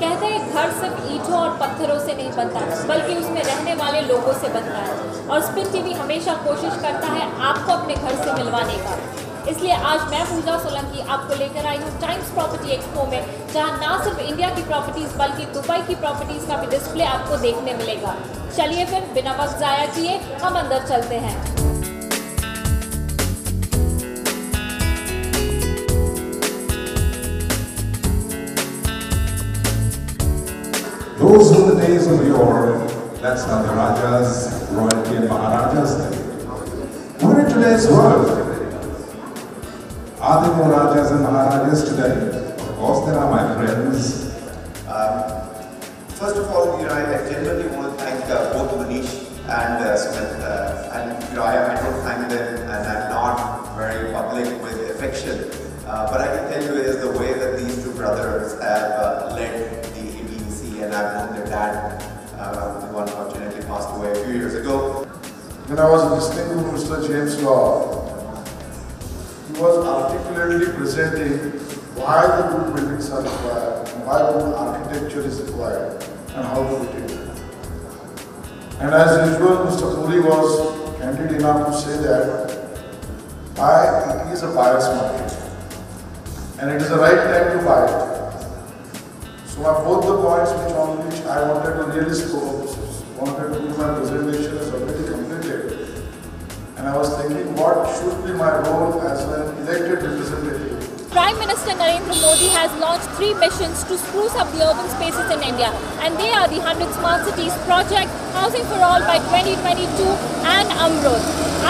कहते हैं घर सिर्फ ईंटों और पत्थरों से नहीं बनता, बल्कि उसमें रहने वाले लोगों से बनता है। और स्पिन टीवी हमेशा कोशिश करता है आपको अपने घर से मिलवाने का। इसलिए आज मैं पूजा सोलंकी आपको लेकर आई हूँ टाइम्स प्रॉपर्टी एक्सपो में, जहाँ ना सिर्फ इंडिया की प्रॉपर्टीज़ बल्कि दुबई की प्रॉपर्टीज़ का भी डिस्प्ले आपको देखने मिलेगा। चलिए फिर बिना वक्त ज़ाया किए हम अंदर चलते हैं। Those were the days of yore. That's not the Rajas, royalty and Maharajas day. We're in today's world. Are there more Rajas and Maharajas today? Of course there are, my friends. First of all, I genuinely want to thank both Manish and Smith. I don't thank them, and I'm not very public with affection. But I can tell you is the way that these two brothers have led the ABEC, and I've known their dad, who unfortunately passed away a few years ago. When I was listening to Mr. James Law, he was articulately presenting why the good buildings are required, why good architecture is required, and how to do it. And as usual, Mr. Puri was candid enough to say that it is a buyer's market, and it is the right time to buy it. So both the points on which I wanted to really wanted to do my presentation is already completed. And I was thinking, what should be my role as an elected representative? Prime Minister Narendra Modi has launched 3 missions to spruce up the urban spaces in India, and they are the 100 Smart Cities project, Housing for All by 2022 and Amrut.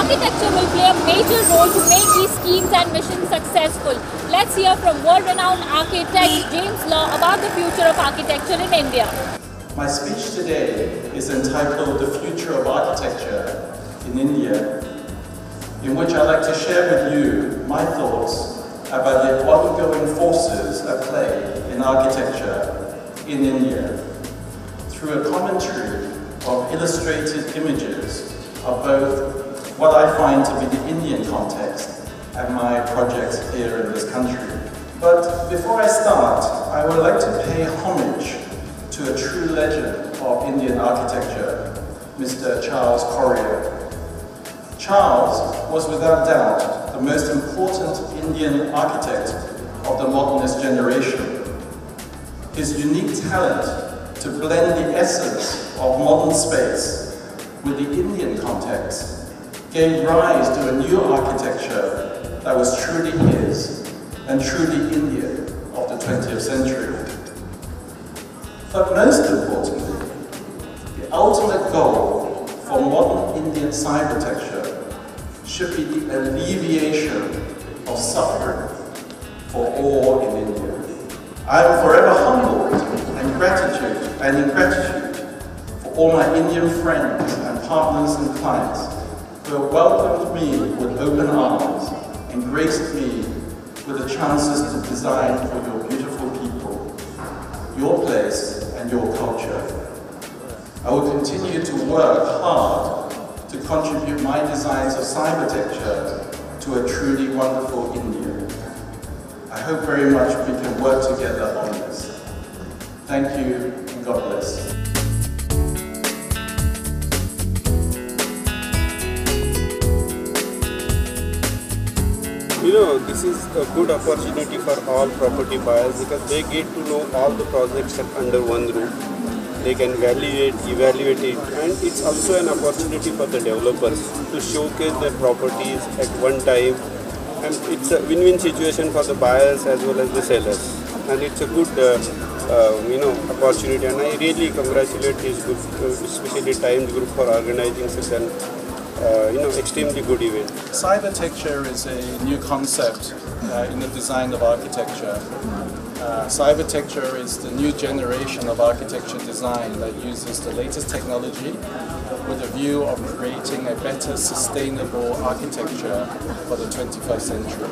Architecture will play a major role to make these schemes and missions successful. Let's hear from world-renowned architect James Law about the future of architecture in India. My speech today is entitled The Future of Architecture in India, in which I'd like to share with you my thoughts about the ongoing forces at play in architecture in India, through a commentary of illustrated images of both what I find to be the Indian context and my projects here in this country. But before I start, I would like to pay homage to a true legend of Indian architecture, Mr. Charles Correa. Charles was without doubt the most important Indian architect of the modernist generation. His unique talent to blend the essence of modern space with the Indian context gave rise to a new architecture that was truly his and truly Indian of the 20th century. But most importantly, the ultimate goal for modern Indian cybertecture should be the alleviation of suffering for all in India. I am forever humbled and in gratitude for all my Indian friends and partners and clients who have welcomed me with open arms and graced me with the chances to design for your beautiful people, your place and your culture. I will continue to work hard to contribute my designs of cybertecture to a truly wonderful India. I hope very much we can work together on this. Thank you and God bless. This is a good opportunity for all property buyers because they get to know all the projects under one roof. They can evaluate it, and it's also an opportunity for the developers to showcase their properties at one time, and it's a win-win situation for the buyers as well as the sellers, and it's a good opportunity, and I really congratulate this group, especially Times Group, for organizing such an extremely good event. Cybertecture is a new concept in the design of architecture. Cybertecture is the new generation of architecture design that uses the latest technology with a view of creating a better sustainable architecture for the 21st century.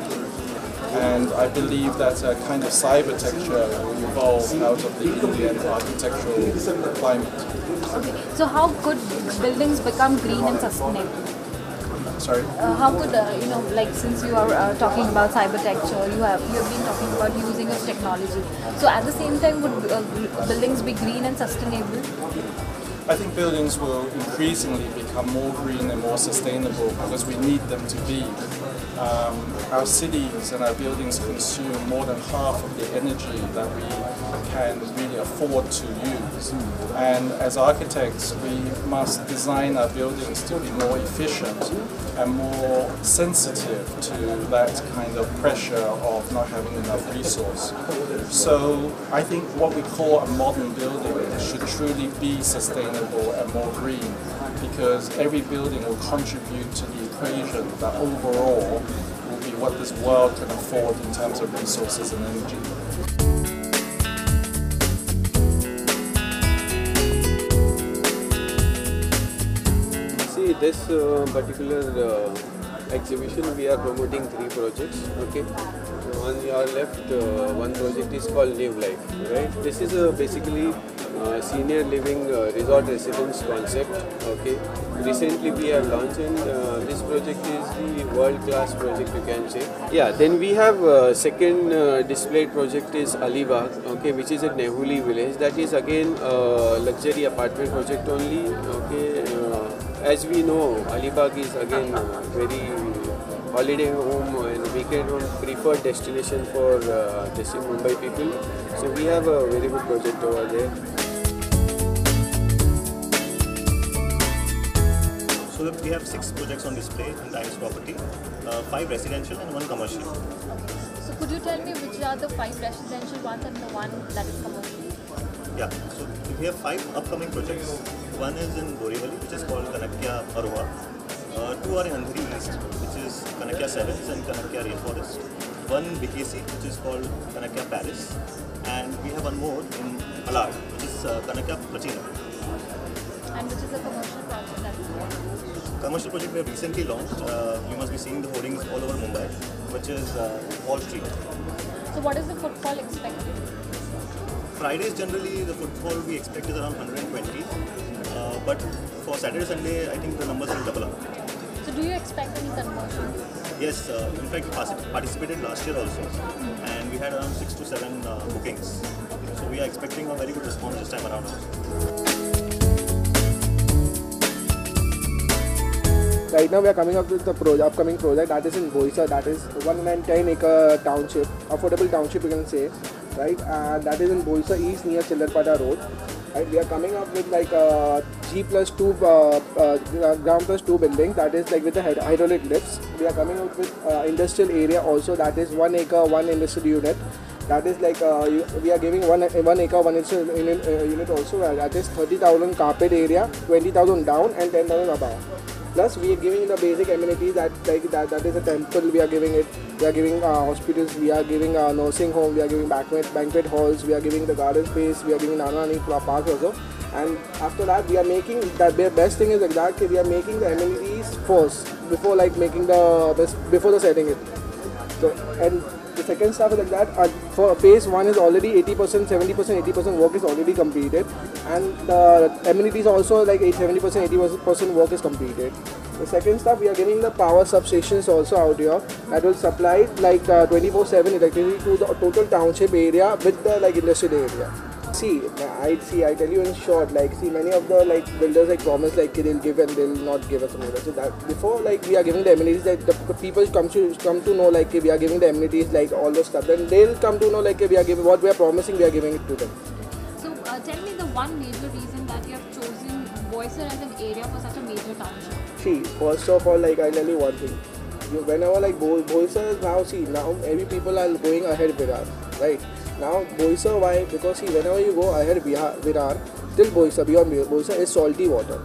And I believe that a kind of cybertecture will evolve out of the Indian architectural climate. Okay. So how could buildings become green and sustainable? Sorry? How could since you are talking about cybertecture, you have been talking about using of technology. So at the same time, would buildings be green and sustainable? I think buildings will increasingly become more green and more sustainable because we need them to be. Our cities and our buildings consume more than half of the energy that we can really afford to use. And as architects, we must design our buildings to be more efficient and more sensitive to that kind of pressure of not having enough resource. So I think what we call a modern building should truly be sustainable and more green, because every building will contribute to the equation that overall will be what this world can afford in terms of resources and energy. See, this particular exhibition, we are promoting 3 projects. Okay, on your left, one project is called Live Life. Right, this is basically senior living resort residence concept. Okay, recently we have launched, and this project is the world-class project, you can say. Yeah, then we have second displayed project is Alibag. Okay, which is at Nehuli village. That is again luxury apartment project only. Okay, as we know, Alibag is again very holiday home and weekend home preferred destination for Mumbai people. So we have a very good project over there. So we have 6 projects on display in Times Property, 5 residential and 1 commercial. So could you tell me which are the 5 residential ones and the one that is commercial? Yeah, so we have 5 upcoming projects. One is in Borivali, which is called Kanakya Arua. 2 are in Andheri East, which is Kanakya Sevens and Kanakya Rainforest. 1 in BKC, which is called Kanakya Paris. And we have one more in Malad, which is Kanakya Prachina. And which is a commercial project that is there? Commercial project we have recently launched. You must be seeing the hoardings all over Mumbai, which is Wall Street. So what is the footfall expected? Fridays generally the footfall we expect is around 120, but for Saturday, Sunday I think the numbers will double up. So do you expect any conversion? Yes, in fact we participated last year also, and we had around 6 to 7 bookings. So we are expecting a very good response this time around also. Right now we are coming up with the upcoming project that is in Boisa, that is 110-acre township, affordable township you can say, right? And that is in Boisa East near Chillarpada Road. Right? We are coming up with like a G+2 ground +2 building, that is like with the hydraulic lifts. We are coming up with industrial area also, that is 1 acre 1 industrial unit. That is like we are giving 1 acre 1 industrial unit also. That is 30,000 carpet area, 20,000 down and 10,000 above. Plus we are giving the basic amenities that is a temple, we are giving it, we are giving hospitals, we are giving nursing home, we are giving banquet halls, we are giving the garden space, we are giving Nana Park also. And after that we are making, the best thing is like that we are making the amenities first before like making before the setting it. So, and the second stuff is like that, for phase 1 is already 80%, 70%, 80% work is already completed, and the amenities also like 70%, 80% work is completed. The second stuff, we are giving the power substations also out here that will supply like 24/7 electricity to the total township area with the like industrial area. I tell you in short, like many of the like builders like promise like they'll give and they'll not give us something. So that before like we are giving the amenities, that the people come to know like we are giving the amenities like all the stuff, then they'll come to know like we are giving what we are promising, we are giving it to them. So tell me the one major reason that you have chosen Boisar as an area for such a major township. First of all, like I'll tell you one thing. Whenever like Boisar is now every people are going ahead Virar, right? Now Boisar, why? Because whenever you go ahead Virar till Boisar, beyond Boisar is salty water.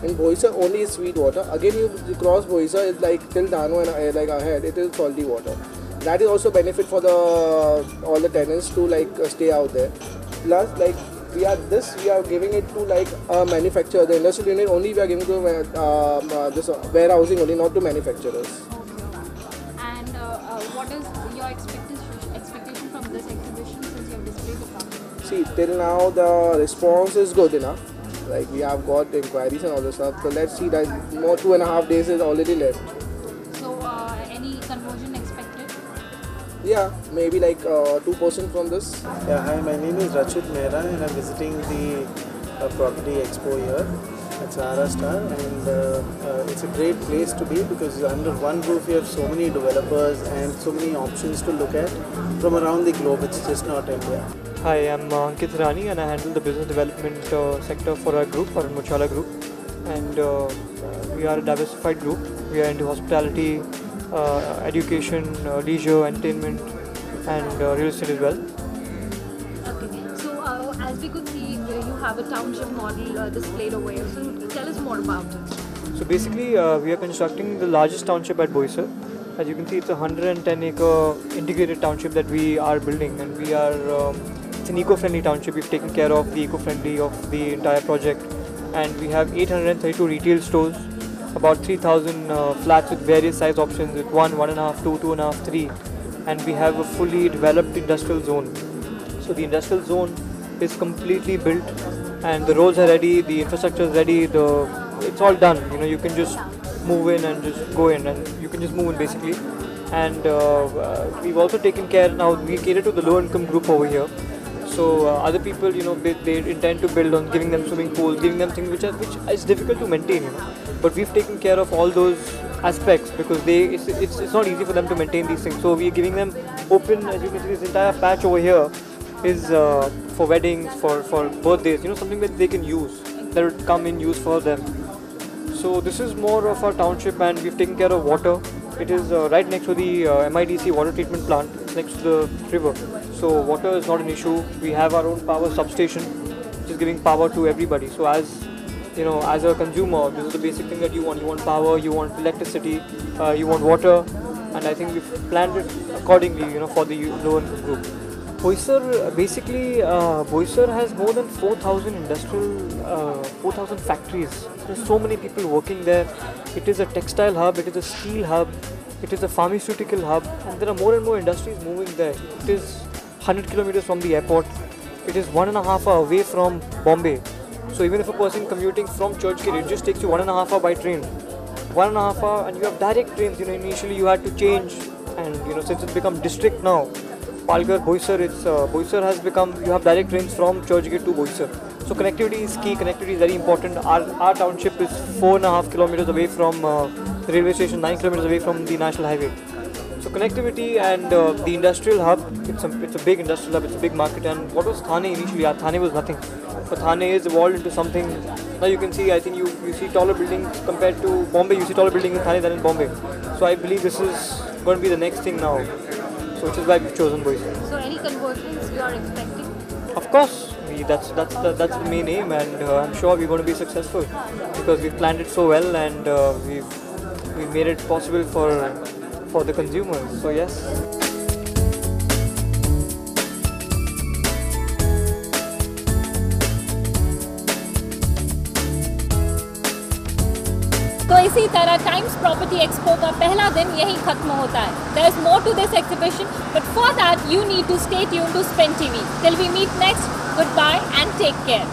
In Boisar only is sweet water. Again you cross Boisar, it's like till Dano and like ahead it is salty water. That is also benefit for all the tenants to like stay out there. Plus like we are giving it to like a manufacturer. The industrial unit only we are giving to this warehousing only, not to manufacturers. And what is your expectation from this exhibition since you have displayed the product? Till now the response is good enough. Like we have got the inquiries and all the stuff. So let's see that more 2.5 days is already left. So any conversion expected? Yeah, maybe like 2% from this. Yeah, hi, my name is Rachit Mehra and I'm visiting the property expo here at Maharashtra, and it's a great place to be because under one roof you have so many developers and so many options to look at from around the globe. It's just not India. Hi, I'm Ankit Rani and I handle the business development sector for our group, our Mochala group, and we are a diversified group. We are into hospitality, education, leisure, entertainment, and real estate as well. Okay. So as we could see, you have a township model displayed over here. So tell us more about it. So basically, we are constructing the largest township at Boisar. As you can see, it's a 110-acre integrated township that we are building, and we are it's an eco-friendly township. We've taken care of the eco-friendly of the entire project, and we have 832 retail stores, about 3,000 flats with various size options with 1, 1.5, 2, 2.5, 3, and we have a fully developed industrial zone. So the industrial zone is completely built, and the roads are ready, the infrastructure is ready, it's all done. You know, you can just move in and just go in, and you can just move in basically. And we've also taken care, now we cater to the low income group over here. So other people, you know, they intend to build on giving them swimming pools, giving them things which is difficult to maintain, you know. But we've taken care of all those aspects because it's not easy for them to maintain these things. So we're giving them open, as you can see, this entire patch over here is for weddings, for birthdays, you know, something that they can use, that would come in use for them. So this is more of our township, and we've taken care of water. It is right next to the MIDC water treatment plant. It's next to the river. So water is not an issue. We have our own power substation, which is giving power to everybody. So as you know, as a consumer, this is the basic thing that you want. You want power, you want electricity, you want water, and I think we've planned it accordingly, you know, for the low-income group. Boisar, basically, Boisar has more than 4,000 industrial, 4,000 factories. There's so many people working there. It is a textile hub, it is a steel hub, it is a pharmaceutical hub, and there are more and more industries moving there. It is 100 kilometers from the airport. It is 1.5 hours away from Bombay. So even if a person commuting from Churchgate, it just takes you 1.5 hours by train. 1.5 hours, and you have direct trains. You know, initially you had to change, and you know, since it's become district now, Palghar, Boisar, Boisar has become, you have direct trains from Churchgate to Boisar. So connectivity is key, connectivity is very important. Our township is 4.5 kilometers away from the railway station, 9 kilometers away from the national highway. So connectivity and the industrial hub, it's a big industrial hub, it's a big market. And what was Thane initially? Thane was nothing. But Thane is evolved into something. Now you can see, I think you see taller buildings compared to Bombay, you see taller buildings in Thane than in Bombay. So I believe this is going to be the next thing now. So which is why we've chosen Boisar. So any conversions you are expecting? Of course, that's the main aim, and I'm sure we're going to be successful because we've planned it so well, and we've made it possible for the consumers. So yes. तो इसी तरह times property expo का पहला दिन यहीं खत्म होता है. There is more to this exhibition, but for that you need to stay tuned to Spin TV. Till we meet next, goodbye and take care.